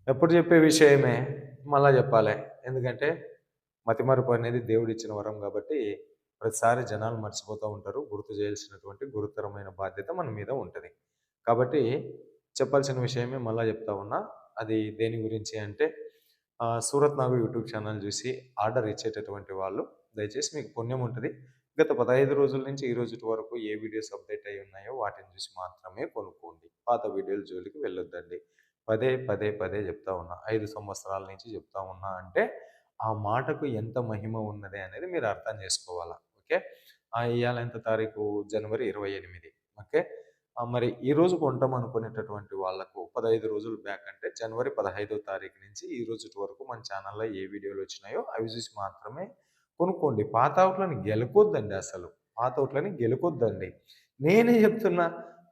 ఎప్పుడు చెప్పే విషయమే మళ్ళా చెప్పాలి. ఎందుకంటే మతిమరుపు అనేది దేవుడిచ్చిన వరం కాబట్టి ప్రతిసారి జనాలు మర్చిపోతూ ఉంటారు. గుర్తు చేయాల్సినటువంటి గురుతరమైన బాధ్యత మన మీద ఉంటది. కాబట్టి చెప్పాల్సిన విషయమే మళ్ళా చెప్తా ఉన్నా. అది దేని గురించి అంటే 'సూరత్ నాగు' యూట్యూబ్ ఛానల్ చూసి ఆర్డర్ ఇచ్చేటటువంటి వాళ్ళు దయచేసి మీకు పుణ్యం ఉంటది. గత 15 రోజుల నుంచి ఈ రోజుటి వరకు ఏ వీడియోస్ అప్డేట్ అయ్యి ఉన్నాయో వాటిని చూసి మాత్రమే కొనుక్కోండి. పాత వీడియోల జోలికి వెళ్ళొద్దండి. పదే, పదే, పదే చెప్తా ఉన్నా. 5 సంవత్సరాల నుంచి చెప్తా ఉన్నా అంటే, ఆ మాటకు ఎంత మహిమ ఉన్నది అనేది మీరు అర్థం చేసుకోవాలా. ఓకే. ఇయాల ఎంత తారీఖు? జనవరి 28. ఓకే. మరి ఈరోజు కొంటాం అనుకునేటటువంటి వాళ్ళకు 15 రోజులు బ్యాక్ అంటే జనవరి 15వ తారీఖు నుంచి ఈ రోజుటి వరకు మన ఛానల్‌లో ఏ వీడియోలు వచ్చినాయో అవి చూసి మాత్రమే కొనుక్కోండి. పాత అవుట్‌లని గెలకొద్దండి అసలు. పాత అవుట్‌లని గెలకొద్దండి. నేనే చెప్తున్నా.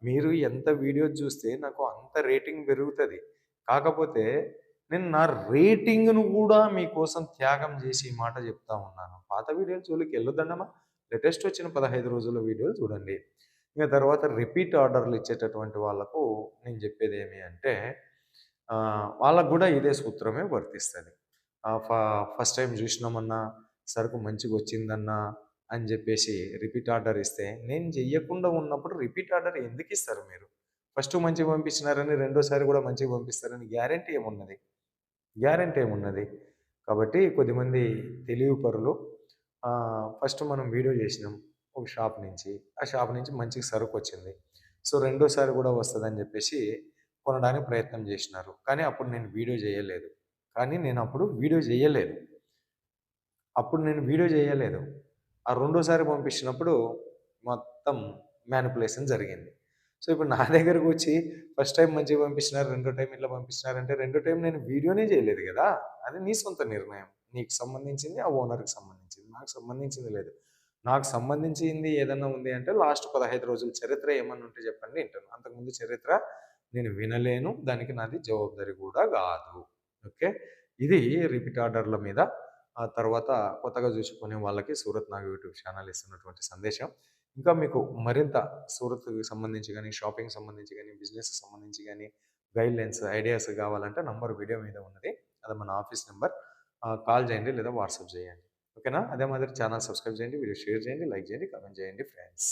మీరు ఎంత వీడియోస్ చూస్తే నాకు అంత రేటింగ్ పెరుగుతది. కాకపోతే నేను నా రేటింగ్‌ను గూడా మీకోసం త్యాగం జేసి ఈ మాట జెప్తా ఉన్నాను. పాత వీడియోల జోలికి ఎళ్ళొద్దన్నమా. లేటెస్ట్ వచ్చిన 15 రోజుల వీడియోలు చూడండి. ఇంక తర్వాత రిపీట్ ఆర్డర్‌లు ఇచ్చేటటువంటి వాళ్ళకు నేను జెప్పేదేమి అంటే వాళ్ళకు గూడా ఇదే సూత్రమే వర్తిస్తది. ఫస్ట్ టైమ్ జూసినామన్నా, సరుకు మంచిగొచ్చిందన్నా అని జెప్పేసి రిపీట్ ఆర్డర్ ఇస్తే, నేను జెయ్యకుండా ఉన్నప్పుడు రిపీట్ ఆర్డర్ ఎందుకిస్తారు మీరు? ఫస్ట్ మంచిగా పంపించినారని రెండోసారి గూడా మంచిగా పంపిస్తారని గ్యారంటీ ఏమున్నది? గ్యారంటీ ఏమున్నది? కాబట్టి కొద్దిమంది తెలివి పరులు ఫస్ట్ మనం వీడియో జేసినాం ఒక షాప్ నుంచి. ఆ షాప్ నుంచి మంచిగా సరుకొచ్చింది. సో, రెండోసారి గూడా వస్తదని జెప్పేసి కొనడానికి ప్రయత్నం జేసినారు. కానీ అప్పుడు నేను వీడియో జేయలేదు. అప్పుడు నేను వీడియో జేయలేదు. ఆ రెండోసారి పంపించినప్పుడు మొత్తం మ్యానిప్యులేషన్ జరిగింది. సో, ఇప్పుడు నా దగ్గరకొచ్చి ఫస్ట్ టైమ్ మంచిగా పంపించినారు, రెండో టైమ్ ఇట్లా పంపించినారంటే, రెండో టైమ్ నేను వీడియోనే జేయలేదు గదా! అది నీ సొంత నిర్ణయం. నీకు సంబంధించింది ఆ ఓనర్‌కి సంబంధించింది. నాకు సంబంధించింది లేదు. నాకు సంబంధించింది ఏదన్నా ఉంది అంటే లాస్ట్ 15 రోజుల చరిత్ర ఏమన్నా ఉంటే చెప్పండి వింటాను. అంతకుముందు చరిత్ర నేను వినలేను. దానికి నాది జవాబుదారీ గూడా గాదు. ఓకే. ఇది రిపీట్ ఆర్డర్‌ల మీద ఆ తర్వాత కొత్తగా చూసుకునే వాళ్ళకి సూరత్ నాగ్ యూట్యూబ్ ఛానల్ ఇస్తున్నటువంటి సందేశం. ఇంకా మీకు మరింత సూరత్‌కి సంబంధించి గాని, షాపింగ్‌కి సంబంధించి గాని, బిజినెస్‌కి సంబంధించి గాని, గైడ్‌లైన్స్, ఐడియాస్ కావాలంటే నంబర్ వీడియో మీద ఉన్నది. అది మన ఆఫీస్ నంబర్. కాల్ చేయండి లేదా వాట్సాప్ చేయండి. ఓకేనా? అదే మాదిరి ఛానల్ సబ్స్క్రైబ్ చేయండి, వీడియో షేర్ చేయండి, లైక్ చేయండి, కామెంట్ చేయండి ఫ్రెండ్స్.